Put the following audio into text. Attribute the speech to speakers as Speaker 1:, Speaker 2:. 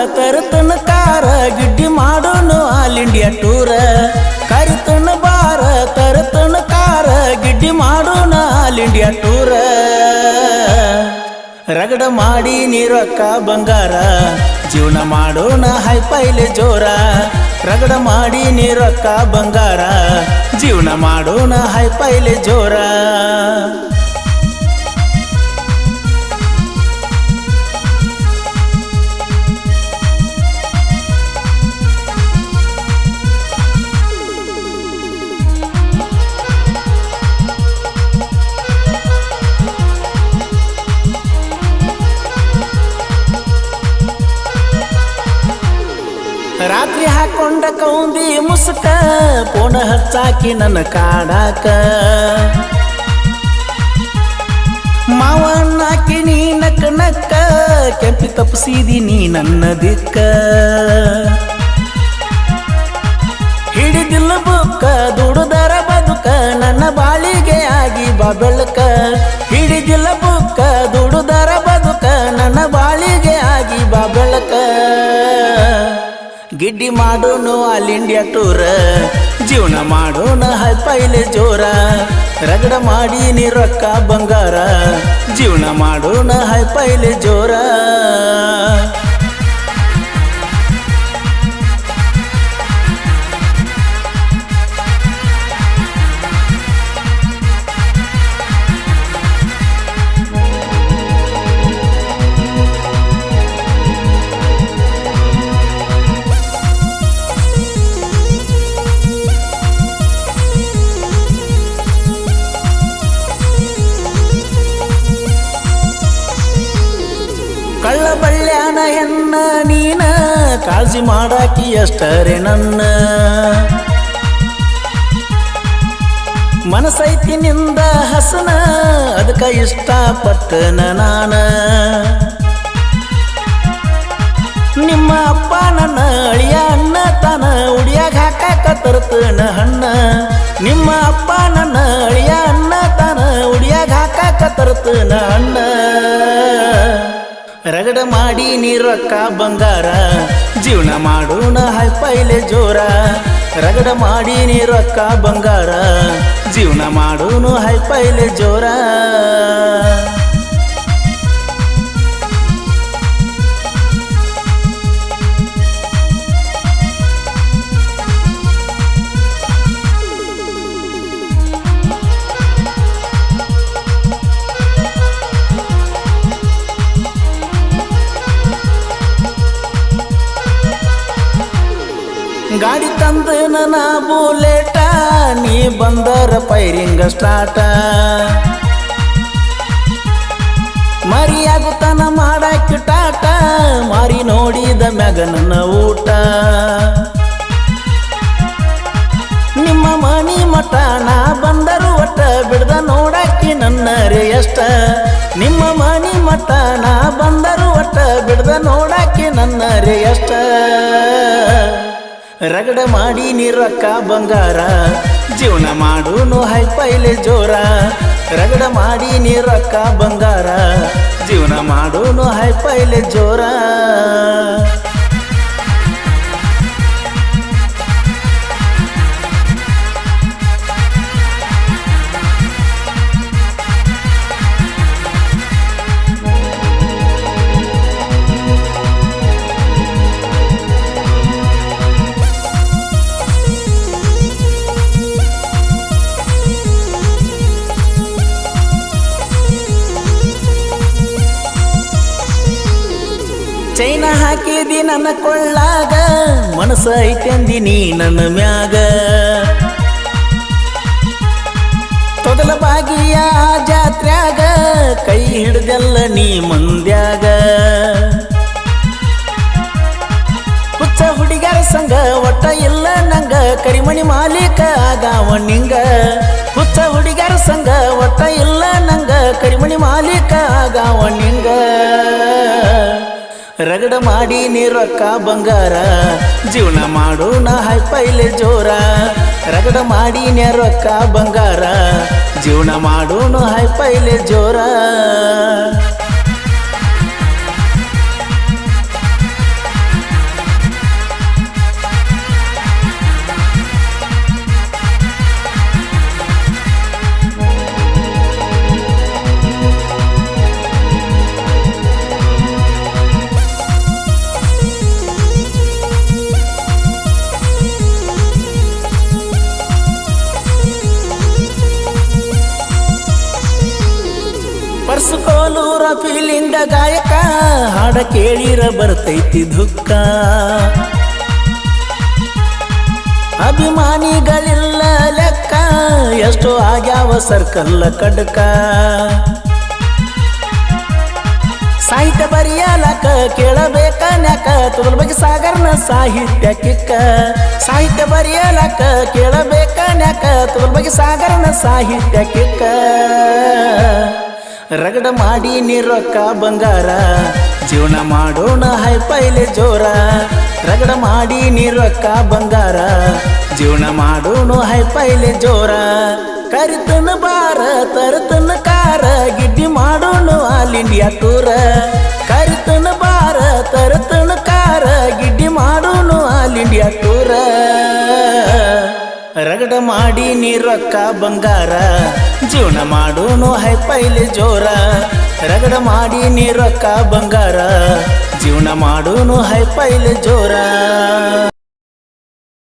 Speaker 1: ತರ್ತನ ಕಾರ ಗಿಡ್ಡಿ ಮಾಡೋನು all India ಟೂರ ಕರಿತನ ಬಾರ ತರ್ತನ ಕಾರ ಗಿಡ್ಡಿ ಮಾಡೋಣ ಆಲ್ ಇಂಡಿಯಾ ಟೂರ ರಗಡ ಮಾಡಿ ನೀರೊಕ್ಕ ಬಂಗಾರ ಜೀವನ ಮಾಡೋಣ ಹೈಪೈಲೆ ಜೋರ ರಗಡ ಮಾಡಿ ನೀರೊಕ್ಕ ಬಂಗಾರ ಜೀವನ ಮಾಡೋಣ ಹೈಪೈಲೆ ಜೋರ ರಾತ್ರಿ ಹಾಕೊಂಡ ಕೌಂದಿ ಮುಸುಕ ಪೋಣ ಹಚ್ಚಾಕಿ ನನ್ನ ಕಾಡಾಕ ಮಾವಣ್ಣಾಕಿ ನೀ ನಕ್ಕ ನಕ್ಕ ಕೆಂಪಿ ತಪ್ಪಿಸಿದಿ ನೀ ನನ್ನ ದಿಕ್ಕ ಹಿಡಿದಿಲ್ಲ ಬುಕ್ಕ ದುಡುದರ ಬದುಕ ನನ್ನ ಬಾಳಿಗೆ ಆಗಿ ಬಾ ಬೆಳಕ ಹಿಡಿದಿಲ್ಲ ಬುಕ್ಕ ದುಡುದರ ಬದುಕ ನನ್ನ ಬಾಳಿಗೆ ಆಗಿ ಬಾ ಬೆಳಕ ಗಿಡ್ಡಿ ಮಾಡೋನು ಆಲ್ ಇಂಡಿಯಾ ಟೂರ ಜೀವನ ಮಾಡೋಣ ಹೈಪೈಲೆ ಜೋರ ರಗಡ ಮಾಡಿ ನೀರೊಕ್ಕ ಬಂಗಾರ ಜೀವನ ಮಾಡೋಣ ಹೈಪೈಲೆ ಜೋರ ಕಳ್ಳ ಬಳ್ಳ್ಯಾನ ಹೆಣ್ಣ ನೀನ ಕಾಳಜಿ ಮಾಡಾಕಿ ಅಷ್ಟರೇ ನನ್ನ ಮನಸೈತಿ ನಿಂದ ಹಸನ ಅದಕ್ಕ ಇಷ್ಟಪಟ್ಟನ ನಾನ ನಿಮ್ಮ ಅಪ್ಪ ನನ್ನ ಅಳಿಯ ಅಣ್ಣ ತಾನ ಉಡಿಯಾಗ ಹಾಕಾಕ ತರ್ತನ ಹಣ್ಣ ನಿಮ್ಮ ಅಪ್ಪ ನನ್ನ ಅಳಿಯ ಅಣ್ಣ ತಾನ ಉಡಿಯಾಗ ಹಾಕಾಕ ತರ್ತನ ಅಣ್ಣ ರಗಡ ಮಾಡಿ ನೀರೊಕ್ಕ ಬಂಗಾರ ಜೀವನ ಮಾಡೋಣ ಹೈಪೈಲೆ ಜೋರ ರಗಡ ಮಾಡಿ ನೀರೊಕ್ಕ ಬಂಗಾರ ಜೀವನ ಮಾಡೋಣ ಹೈಪೈಲೆ ಜೋರ ಗಾಡಿ ತಂದ ನನ್ನ ಬುಲೆಟ ನೀ ಬಂದರ ಪೈರಿಂಗ ಸ್ಟಾರ್ಟ ಮರಿಯಾಗುತ್ತಾನ ಮಾಡಾಕಿ ಟಾಟ ಮಾರಿ ನೋಡಿದ ಮ್ಯಾಗ ನನ್ನ ಊಟ ನಿಮ್ಮ ಮನಿ ಮಠ ನಾ ಬಂದರು ಒಟ್ಟ ಬಿಡ್ದ ನೋಡಾಕಿ ನನ್ನ ರೇ ಎಷ್ಟ ನಿಮ್ಮ ಮನಿ ಮಠ ನಾ ಬಂದರು ಒಟ್ಟ ಬಿಡ್ದ ನೋಡಾಕಿ ನನ್ನ ರೇ ಎಷ್ಟ ರಗಡ ಮಾಡಿ ನೀರೊಕ್ಕ ಬಂಗಾರ ಜೀವನ ಮಾಡೋನು ಹೈಪೈಲೆ ಜೋರ ರಗಡ ಮಾಡಿ ನೀರೊಕ್ಕ ಬಂಗಾರ ಜೀವನ ಮಾಡೋನು ಹೈಪೈಲೆ ಜೋರ ಚೈನ ಹಾಕಿದಿ ನನ್ನ ಕೊಳ್ಳಾಗ ಮನಸ್ಸ ಐತೆಂದಿ ನೀ ನನ್ನ ಮ್ಯಾಗ ತೊದಲ ಬಾಗಿಯ ಜಾತ್ರ್ಯಾಗ ಕೈ ಹಿಡ್ದೆಲ್ಲ ನೀ ಮಂದ್ಯಾಗ ಹುಚ್ಚ ಹುಡುಗರ ಸಂಗ ಒಟ್ಟ ಇಲ್ಲ ನಂಗ ಕರಿಮಣಿ ಮಾಲೀಕ ಆಗಾವ ನಿಂಗ ಹುಚ್ಚ ಹುಡುಗರ ಸಂಗ ಒಟ್ಟ ಇಲ್ಲ ನಂಗ ಕರಿಮಣಿ ಮಾಲೀಕ ಆಗಾವ ನಿಂಗ ರಗಡ ಮಾಡಿ ನೀರೊಕ್ಕ ಬಂಗಾರ ಜೀವನ ಮಾಡೋಣ ಹೈಪೈಲೆ ಜೋರ ರಗಡ ಮಾಡಿ ನೀರೊಕ್ಕ ಬಂಗಾರ ಜೀವನ ಮಾಡೋಣ ಹೈಪೈಲೆ ಜೋರ ಫೀಲಿಂಗ ಗಾಯಕ ಹಾಡ ಕೇಳಿರ ಬರ್ತೈತಿ ದುಃಖ ಅಭಿಮಾನಿಗಳಿಲ್ಲ ಲೆಕ್ಕ ಎಷ್ಟೋ ಆಗ್ಯಾವ ಸರ್ಕಲ್ಲ ಕಡ್ಕ ಸಾಹಿತ್ಯ ಬರೆಯಲಕ ಕೇಳಬೇಕ ನ್ಯಾಕ ತುಗಲ ಬಗ್ಗೆ ಸಾಗರನ ಸಾಹಿತ್ಯ ಕಿಕ್ಕ ಸಾಹಿತ್ಯ ಬರೆಯಲಕ ಕೇಳಬೇಕ ನ್ಯಾಕ ತುಗಲ ಬಗ್ಗೆ ಸಾಗರನ ಸಾಹಿತ್ಯ ಕಿಕ್ಕ ರಗಡ ಮಾಡಿ ನೀರೊಕ್ಕ ಬಂಗಾರ ಜೀವನ ಮಾಡೋಣ ಹೈಪೈಲೆ ಜೋರ ರಗಡ ಮಾಡಿ ನೀರೊಕ್ಕ ಬಂಗಾರ ಜೀವನ ಮಾಡೋಣ ಹೈಪೈಲೆ ಜೋರ ಕರಿತನ ಬಾರ ತರತನ ಕಾರ ಗಿಡ್ಡಿ ಮಾಡೋಣ ಆಲ್ ಇಂಡಿಯಾ ಟೂರ ಕರಿತನ ಬಾರ ತರತನ ಕಾರ ಗಿಡ್ಡಿ ಮಾಡೋಣ ಆಲ್ ಇಂಡಿಯಾ ಟೂರ ರಗಡ ಮಾಡಿ ನೀರೊಕ್ಕ ಬಂಗಾರ ಜೀವನ ಮಾಡೋಣ ಹೈಪೈಲೆ ಜೋರ ರಗಡ ಮಾಡಿ ನೀರೊಕ್ಕ ಬಂಗಾರ ಜೀವನ ಮಾಡೋಣ ಹೈಪೈಲೆ ಜೋರ